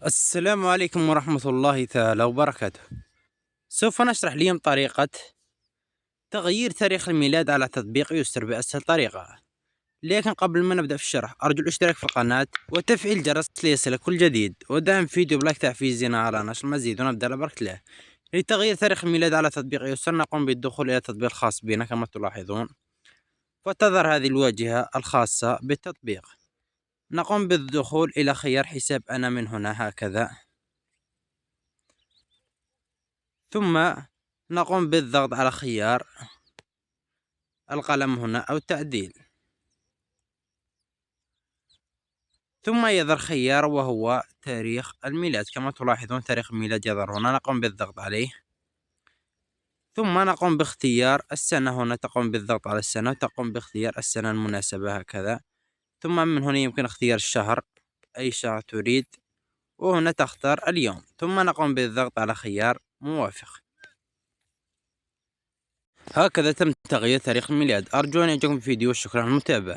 السلام عليكم ورحمة الله تعالى وبركاته. سوف نشرح اليوم طريقة تغيير تاريخ الميلاد على تطبيق يسر بأسهل طريقة. لكن قبل ما نبدأ في الشرح أرجو الاشتراك في القناة وتفعيل الجرس ليصلك كل جديد، ودعم فيديو بلايك تحفيزنا على نشر المزيد، ونبدأ على بركة الله. لتغيير تاريخ الميلاد على تطبيق يسر نقوم بالدخول إلى التطبيق الخاص بنا كما تلاحظون، فتظهر هذه الواجهة الخاصة بالتطبيق. نقوم بالدخول إلى خيار حساب أنا من هنا هكذا، ثم نقوم بالضغط على خيار القلم هنا أو التعديل، ثم يظهر خيار وهو تاريخ الميلاد. كما تلاحظون تاريخ الميلاد يظهر هنا، نقوم بالضغط عليه، ثم نقوم باختيار السنة. هنا تقوم بالضغط على السنة وتقوم باختيار السنة المناسبة هكذا، ثم من هنا يمكن اختيار الشهر، أي شهر تريد، وهنا تختار اليوم، ثم نقوم بالضغط على خيار موافق. هكذا تم تغيير تاريخ الميلاد. أرجو أن يعجبكم الفيديو، شكرا على المتابعة.